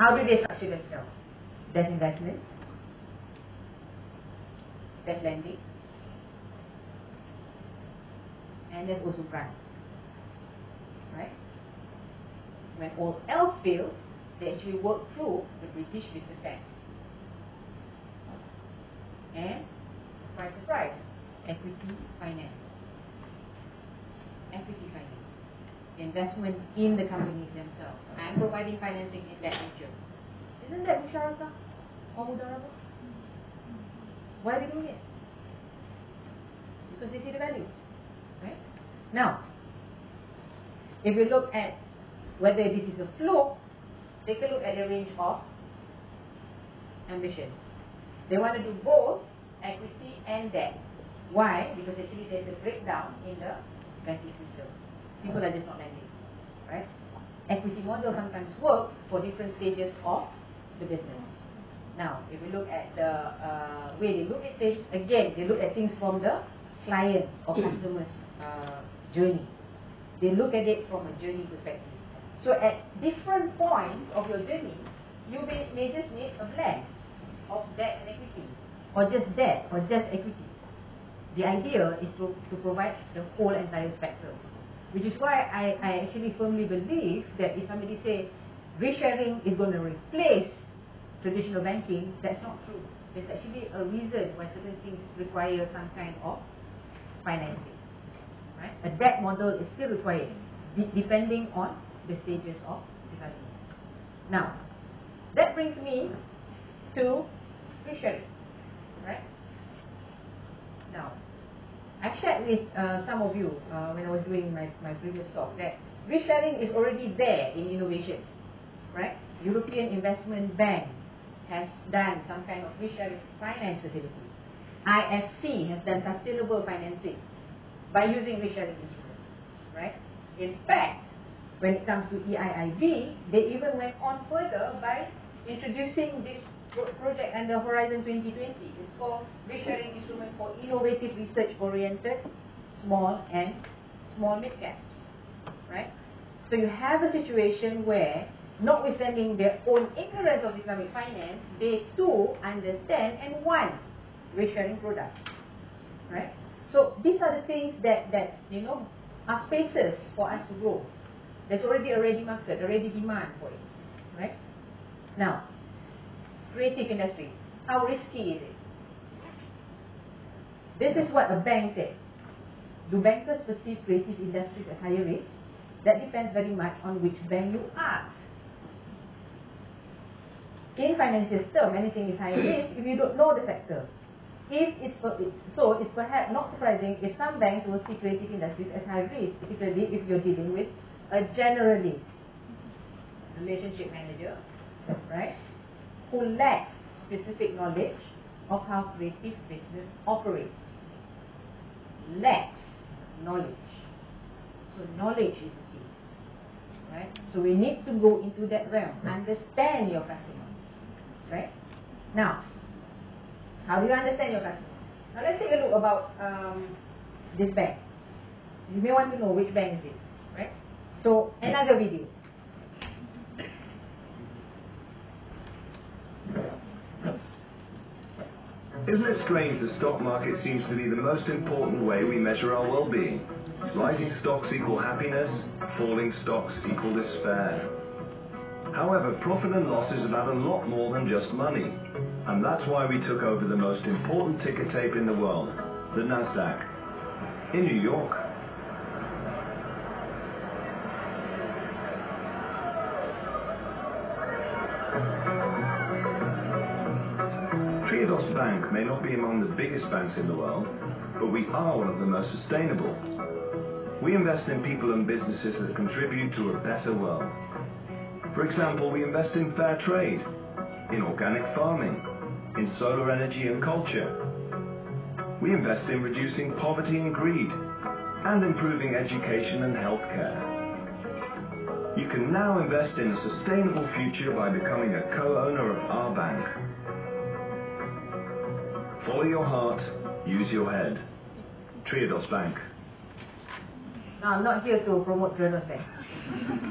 How do they structure themselves? There's investment, there's lending, and there's also grants. Right? When all else fails, they actually work through the British Business Bank. And, surprise, surprise, equity finance. Equity finance. Investment in the companies themselves. I'm providing financing in that nature. Isn't that musyarakah or mudarabah? Why are we doing it? Because they see the value. Right? Now, if we look at whether this is a flow, take a look at the range of ambitions. They want to do both equity and debt. Why? Because actually there's a breakdown in the banking system. People are just not lending. Right? Equity model sometimes works for different stages of the business. Now, if we look at the way they look at things, again, they look at things from the client or customer's journey. They look at it from a journey perspective. So at different points of your journey, you may just need a blend of debt and equity, or just debt, or just equity. The idea is to provide the whole entire spectrum. Which is why I actually firmly believe that if somebody say risk-sharing is going to replace traditional banking, that's not true. There's actually a reason why certain things require some kind of financing. Right? A debt model is still required, depending on the stages of development. Now, that brings me to risk-sharing. Right? Now, I've shared with some of you when I was doing my previous talk that risk-sharing is already there in innovation. Right? European Investment Bank has done some kind of risk-sharing finance facility. IFC has done sustainable financing by using risk-sharing instruments. Right? In fact, when it comes to EIIB, they even went on further by introducing this project under Horizon 2020. It's called Risk-Sharing Instrument for Innovative Research-Oriented Small and Small Mid-Caps. Right? So you have a situation where, notwithstanding their own ignorance of Islamic finance, they too understand and want risk-sharing products. Right? So these are the things that are spaces for us to grow. There's already a ready market, a ready demand for it. Right? Now, creative industry. How risky is it? This is what a bank said. Do bankers perceive creative industries as higher risk? That depends very much on which bank you ask. In financial terms, anything is high risk if you don't know the sector. It's perhaps not surprising if some banks will see creative industries as high risk, particularly if you're dealing with a generalist, relationship manager, right, who lacks specific knowledge of how creative business operates. Lacks knowledge. So knowledge is the key. Right? So we need to go into that realm. Understand your customer. Right? Now, how do you understand your customer? Now let's take a look about this bank. You may want to know which bank is this. Right? So another video. Isn't it strange the stock market seems to be the most important way we measure our well-being? Rising stocks equal happiness, falling stocks equal despair. However, profit and loss is about a lot more than just money. And that's why we took over the most important ticker tape in the world, the Nasdaq, in New York. Triodos Bank may not be among the biggest banks in the world, but we are one of the most sustainable. We invest in people and businesses that contribute to a better world. For example, we invest in fair trade, in organic farming, in solar energy and culture. We invest in reducing poverty and greed, and improving education and healthcare. You can now invest in a sustainable future by becoming a co-owner of our bank. Follow your heart, use your head. Triodos Bank. Now, I'm not here to promote Triodos Bank.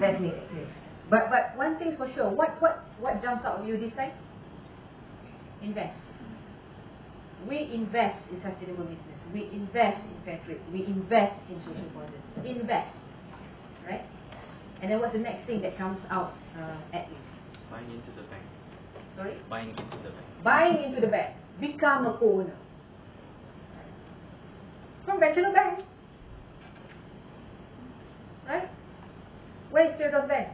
Let's make it clear. But one thing's for sure, what jumps out of you this time? Invest. We invest in sustainable business. We invest in fair trade. We invest in social causes. Invest. Right? And then what's the next thing that comes out at you? Buying into the bank. Sorry? Buying into the bank. Buying into the bank. Become a co-owner. Conventional bank. Right? Where is Triodos Bank?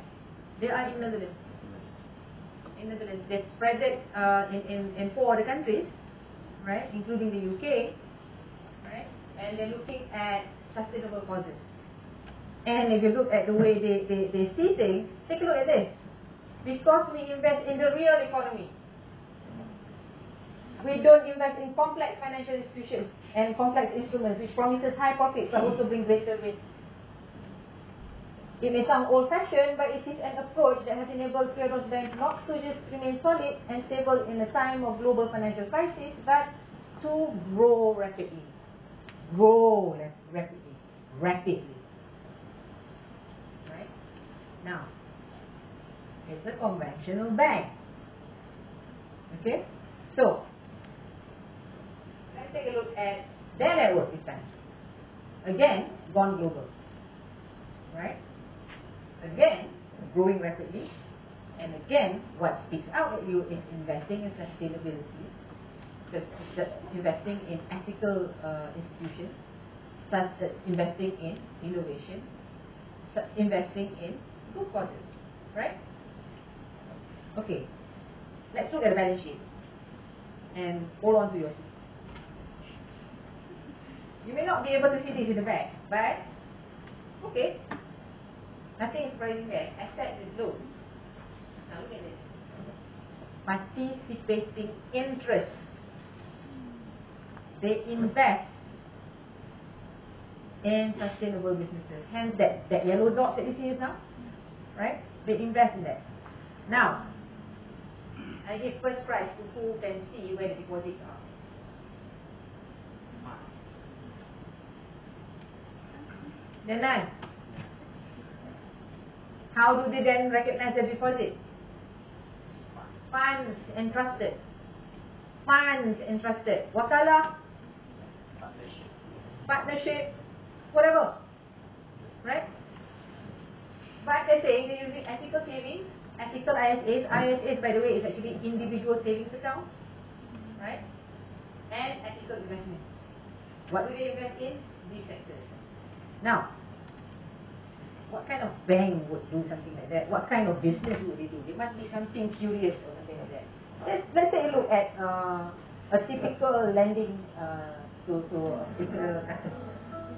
They are in Netherlands. In Netherlands. They've spread it in 4 other countries, right? Including the UK. Right? And they're looking at sustainable causes. And if you look at the way they see things, take a look at this. Because we invest in the real economy. We don't invest in complex financial institutions and complex instruments which promises high profits but also bring greater risk. It may sound old-fashioned, but it is an approach that has enabled Triodos Bank not to just remain solid and stable in a time of global financial crisis, but to grow rapidly. Grow rapidly. Rapidly. Right? Now, it's a conventional bank. Okay? So, let's take a look at their network this time. Again, gone global. Right? Again, growing rapidly. And again, what speaks out at you is investing in sustainability, investing in ethical institutions, investing in innovation, investing in good causes. Right? Okay. Let's look at the balance sheet. And hold on to your seat. You may not be able to see this in the back, but okay. Nothing is surprising there. Assets is loans. Now look at this. Participating interest. They invest in sustainable businesses. Hence that yellow dot that you see is now. Right? They invest in that. Now, I give first prize to who can see where the deposits are. Then none. How do they then recognize the deposit? Funds entrusted. Funds entrusted. Wakalah? Partnership. Whatever. Right? But they're saying they're using ethical savings, ethical ISAs. ISAs, by the way, is actually individual savings account. Right? And ethical investments. What do they invest in? These sectors. Now, what kind of bank would do something like that? What kind of business would they do? It must be something curious or something like that. Let's take a look at a typical lending to a particular customer.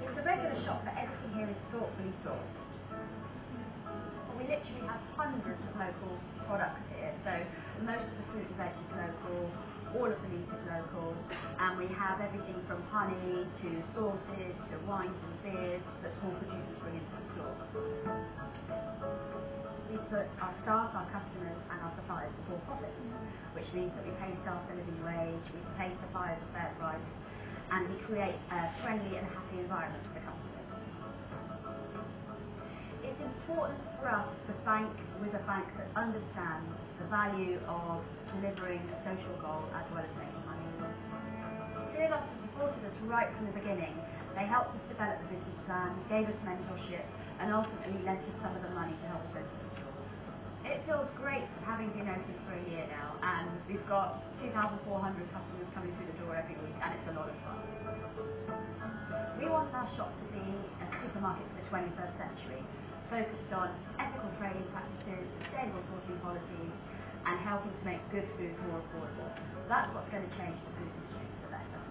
It's a regular shop, but everything here is thoughtfully sourced. We literally have hundreds of local products here. So most of the fruit and veg is local, all of the meat is local, and we have everything from honey to sauces to wines and beers that small producers bring into the store. We put our staff, our customers and our suppliers before profit, which means that we pay staff a living wage, we pay suppliers a fair price, and we create a friendly and happy environment for the customers. It's important for us to bank with a bank that understands the value of delivering a social goal as well as making money. Triodos has supported us right from the beginning. They helped us develop the business plan, gave us mentorship, and ultimately lent us some of the money to help us open the store. It feels great having been open for a year now, and we've got 2,400 customers coming through the door every week, and it's a lot of fun. We want our shop to be a supermarket for the 21st century, focused on ethical trading practices, sustainable sourcing policies, and helping to make good food more affordable. That's what's going to change the food industry for the better.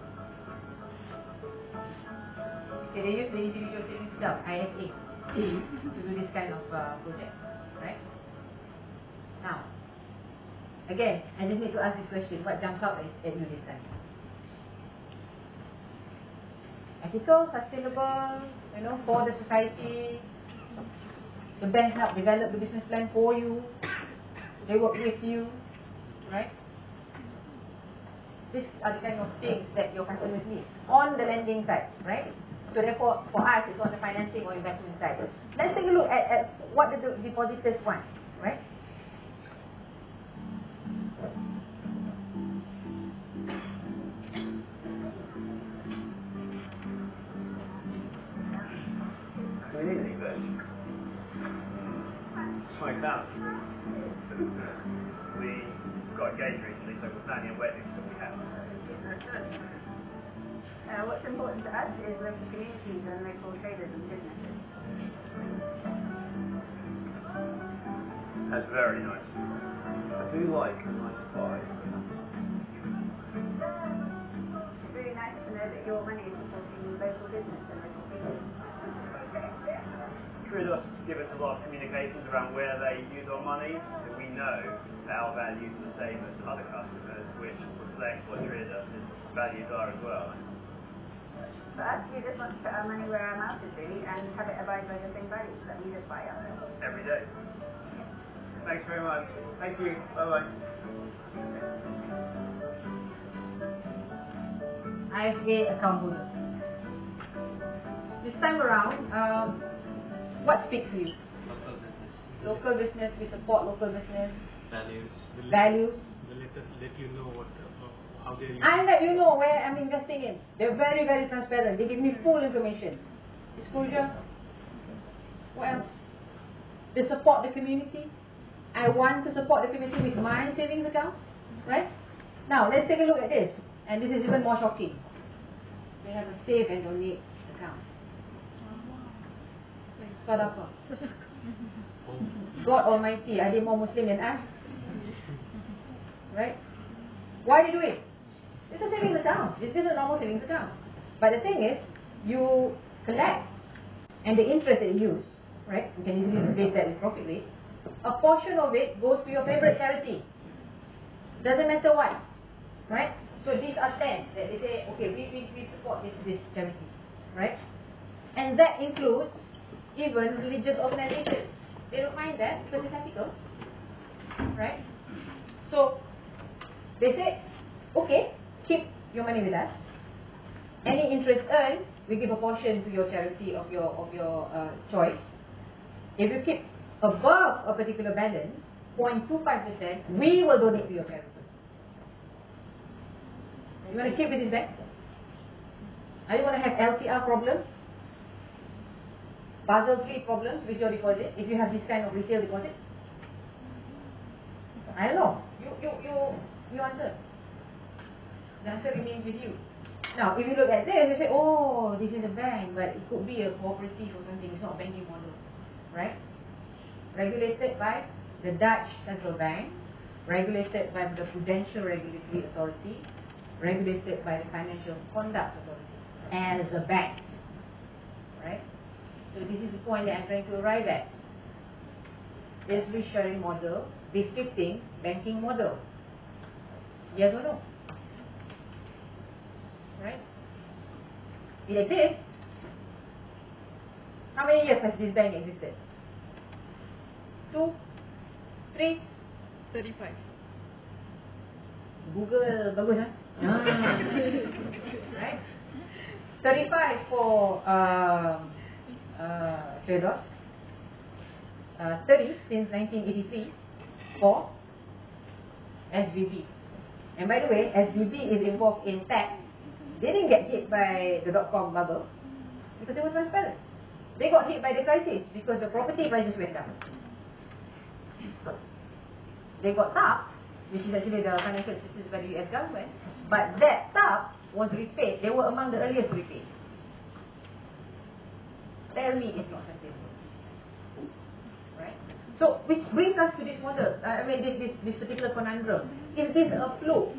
Okay, they use the individual savings account, ISA, to do this kind of project, right? Now, again, I just need to ask this question: what jumps out at you this time? Ethical, sustainable, for the society. The bank help develop the business plan for you. They work with you, right? These are the kind of things that your customers need on the lending side, right? So therefore, for us, it's on the financing or investment side. Let's take a look at what the depositors want. balance. We got engaged recently, so we're planning a wedding that we have. What's important to us is local communities and local traders and businesses. That's very nice. I do like a nice pie. It's really nice to know that your money is supporting local business and local people. Idris give us a lot of communications around where they use our money, so we know that our values are the same as other customers, which reflects what Idris' values are as well. For us, we just want to put our money where our mouth is really and have it abide by the same values that we live by ourselves. Every day. Thanks very much. Thank you. Bye-bye. IFA account holder. This time around, what speaks to you? Local business. Local business, we support local business. Values. Values. Let you know what how they use. I let you know where I'm investing in. They're very, very transparent. They give me full information. Disclosure. What else? They support the community. I want to support the community with my savings account. Right? Now, let's take a look at this. And this is even more shocking. They have a save and donate account. Sadaqah. God Almighty, are they more Muslim than us? Right? Why do they do it? It's a savings account. This is a normal savings account. But the thing is, you collect, and the interest that you use, right? You can easily replace that with profit rate. A portion of it goes to your favorite charity. Doesn't matter what, right? So these are 10 that they say, okay, we support this charity, right? And that includes even religious organizations. They don't mind that because it's ethical, right? So they say, okay, keep your money with us. Any interest earned, we give a portion to your charity of your choice. If you keep above a particular balance, 0.25%, we will donate to your charity. You want to keep with this bank? Are you going to have LCR problems? Basel III problems with your deposit if you have this kind of retail deposit? I don't know. You answer. The answer remains with you. Now, if you look at this, you say, oh, this is a bank, but it could be a cooperative or something. It's not a banking model, right? Regulated by the Dutch Central Bank, regulated by the Prudential Regulatory Authority, regulated by the Financial Conduct Authority, as a bank, right? So this is the point that I'm trying to arrive at. Is risk-sharing model befitting banking model? Yes or no? Right? It exists. How many years has this bank existed? 2? 3? 35. Google bagus right? 35 for traders. 30 since 1983 for SVB. And by the way, SVB is involved in tech. They didn't get hit by the dot-com bubble because they were transparent. They got hit by the crisis because the property prices went down. They got TARP, which is actually the financial assistance by the US government, but that TARP was repaid. They were among the earliest to repay. Tell me it's not sustainable. Right? So, which brings us to this model, this particular conundrum. Is this a fluke?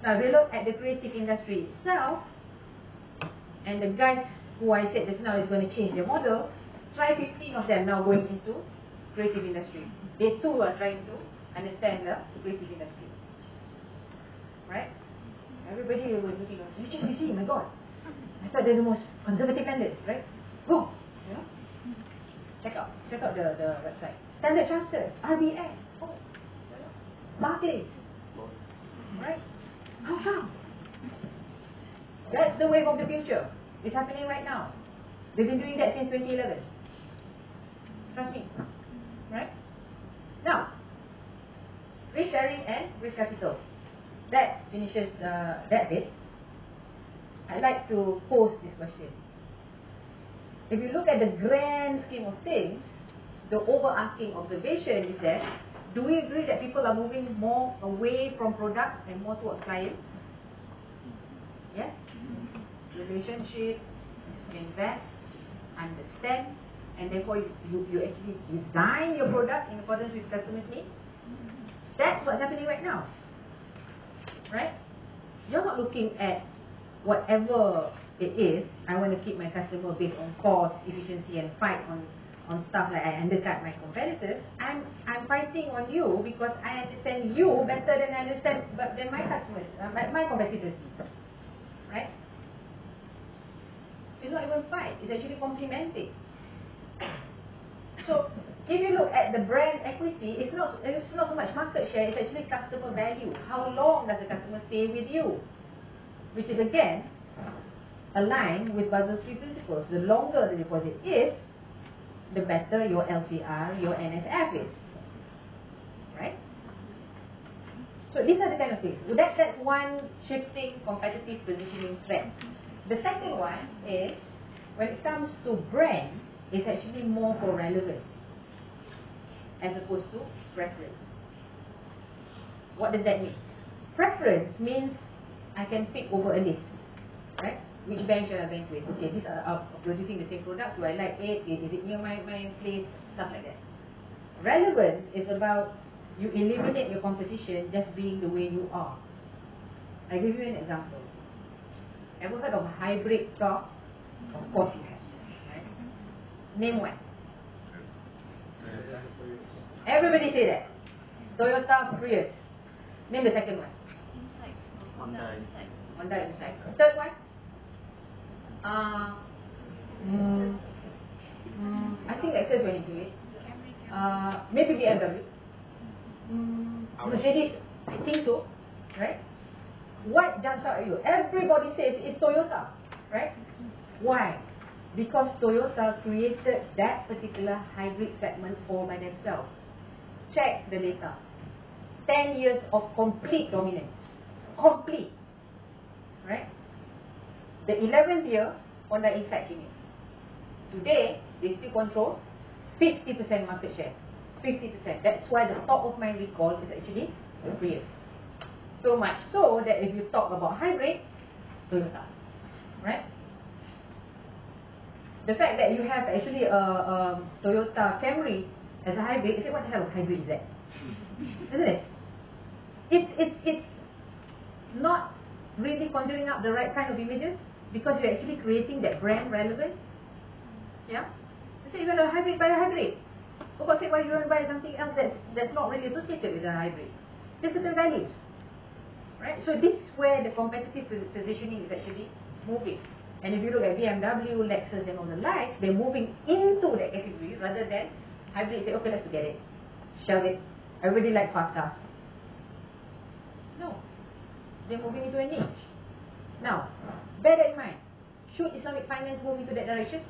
Now, we look at the creative industry itself, and the guys who I said just now is going to change their model. Try 15 of them now going into creative industry. They too are trying to understand the creative industry. Right? Everybody was looking at HSBC, my God. I thought they're the most conservative lenders, right? Go! You know? Check out the website. Standard Chartered, RBS, oh, Barclays. Right? How come? That's the wave of the future. It's happening right now. They've been doing that since 2011. Trust me. Right? Now, risk sharing and risk capital. That finishes that bit. I'd like to pose this question. If you look at the grand scheme of things, the overarching observation is that, do we agree that people are moving more away from products and more towards clients? Yes? Relationship, invest, understand, and therefore you actually design your product in accordance with customers' needs. That's what's happening right now. Right? You're not looking at whatever it is. I want to keep my customer based on cost, efficiency, and fight on stuff like I undercut my competitors. I'm fighting on you because I understand you better than I understand than my customers, my competitors. Right? It's not even fight. It's actually complementing. So if you look at the brand equity, it's not so much market share. It's actually customer value. How long does the customer stay with you? Which is again aligned with Basel III principles. The longer the deposit is, the better your LCR, your NSF is. Right? So these are the kind of things. That's one shifting competitive positioning trend. The second one is, when it comes to brand, it's actually more for relevance as opposed to preference. What does that mean? Preference means I can pick over a list. Right? Which bank should I bank with? Okay, these are producing the same product. Do I like it? Is it near my place? Stuff like that. Relevance is about you eliminate your competition just being the way you are. I'll give you an example. Ever heard of a hybrid car? Of course you have. Right? Name one. Everybody say that. Toyota Prius. Name the second one. Honda Insight. Third one? I think Lexus went into it. Maybe BMW. Mercedes, I think so. Right? What jumps out at you? Everybody says it's Toyota. Right? Why? Because Toyota created that particular hybrid segment all by themselves. Check the data. 10 years of complete dominance. Complete. Right? The 11th year, Honda Insight came in. Today, they still control 50% market share. 50%. That's why the top of my recall is actually the Prius. So much so that if you talk about hybrid, Toyota. Right? The fact that you have actually a Toyota Camry as a hybrid, you say, what the hell of hybrid is that? Isn't it? It's not really conjuring up the right kind of images because you're actually creating that brand relevance. Yeah? You say, you want a hybrid, buy a hybrid. For God's sake, why you don't buy something else that's not really associated with a hybrid? There's certain values. Right? So this is where the competitive positioning is actually moving. And if you look at BMW, Lexus and all the likes, they're moving into that category rather than hybrid. Say, okay, let's forget it. Shelve it. Everybody likes fast cars. No. They're moving into a niche. Now, bear that in mind. Should Islamic finance move into that direction?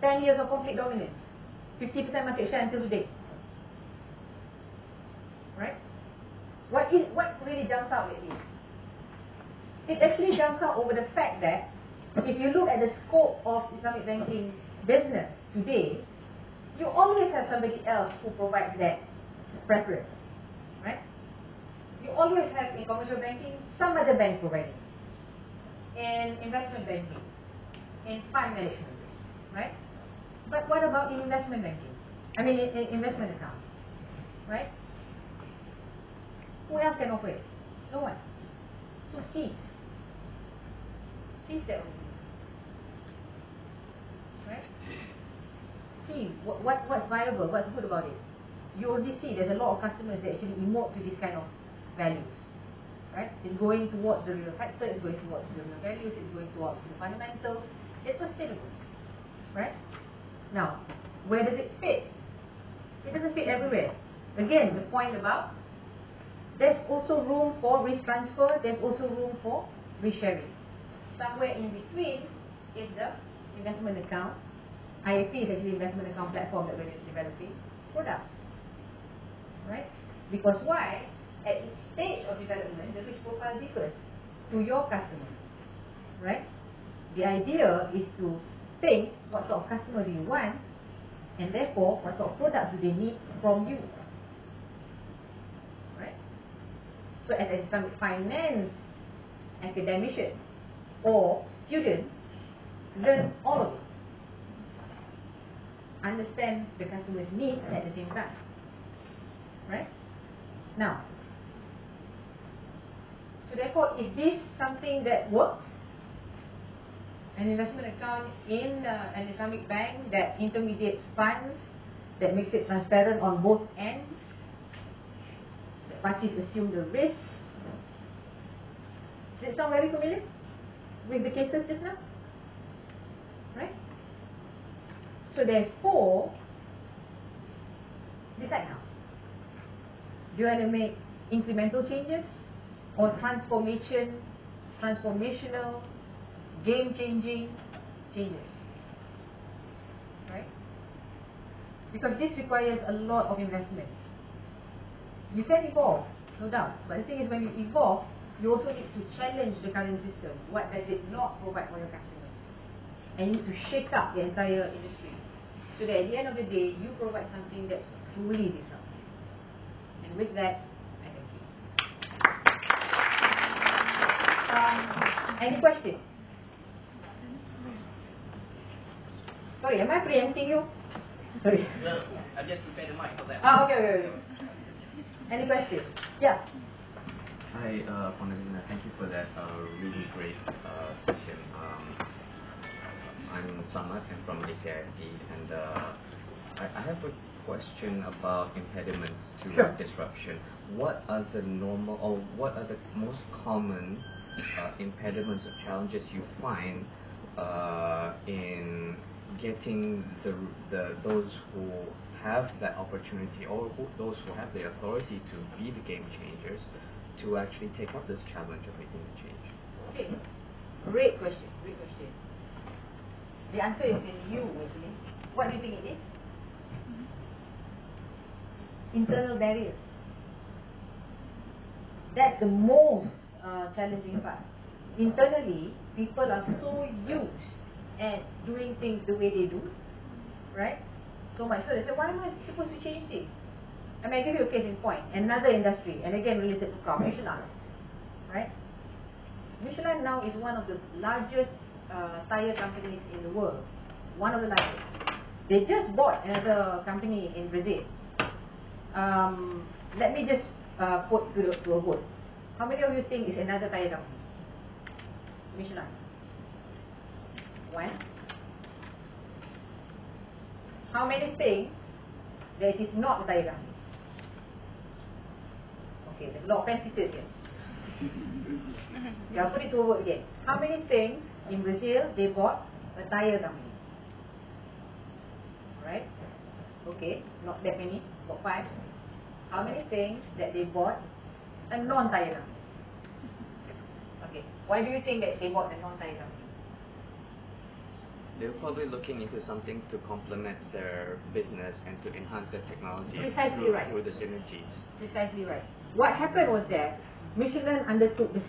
10 years of complete dominance. 50% market share until today. Right? What really jumps out at you? It actually jumps out over the fact that if you look at the scope of Islamic banking business today, you always have somebody else who provides that preference. Right? You always have in commercial banking some other bank providing. In investment banking, in fund management, right? But what about in investment banking? I mean in investment account, right? Who else can offer it? No one. So cease that only. Right? See what's viable, what's good about it. You already see there's a lot of customers that actually emote to this kind of values. Right? It's going towards the real factor, it's going towards the real values, it's going towards the fundamental. It's sustainable. Right? Now, where does it fit? It doesn't fit everywhere. Again, the point about there's also room for risk transfer, there's also room for risk sharing. Somewhere in between is the investment account. IFP is actually investment account platform that we're developing products. Right? Because why? At each stage of development, the risk profile differs to your customer. Right? The idea is to think what sort of customer do you want, and therefore what sort of products do they need from you. Right? So as an Islamic finance academician or student, learn all of it. Understand the customer's needs at the same time. Right? Now, so therefore, is this something that works? An investment account in an Islamic bank that intermediates funds, that makes it transparent on both ends, that parties assume the risk. Does it sound very familiar with the cases just now? Right? So therefore, decide now. Do you want to make incremental changes or transformational, game-changing changes? Right? Because this requires a lot of investment. You can evolve, no doubt. But the thing is, when you evolve, you also need to challenge the current system. What does it not provide for your customers? And you need to shake up the entire industry, so that at the end of the day, you provide something that's truly disruptive. And with that, I thank you. Any questions? Sorry, am I preempting you? Sorry. No, I just prepared the mic for that. Okay. Any questions? Yeah. Hi, Azleena, thank you for that really great session. I'm Samad, I'm from Malaysia, and I have a question about impediments to disruption. What are the most common impediments or challenges you find in getting those who have that opportunity, or those who have the authority to be the game changers, to actually take up this challenge of making a change? Okay, great question. The answer is in you, actually. What do you think it is? Internal barriers. That's the most challenging part. Internally, people are so used at doing things the way they do, right? So much so they say, why am I supposed to change this? I mean, I give you a case in point. Another industry, and again related to car, Michelin, right? Michelin now is one of the largest tire companies in the world. One of the largest. They just bought another company in Brazil. Let me just put to a vote. How many of you think is another tire company? Michelin. One. How many think that it is not a tire company? Okay, there's a lot of fancy here. Yeah, I'll put it to a vote again. How many things in Brazil they bought a tire company? Right? Okay, not that many, about 5. How many things that they bought a non-tire company? Okay, why do you think that they bought a non-tire company? They're probably looking into something to complement their business and to enhance their technology through the synergies. Precisely right. What happened was that Michelin undertook the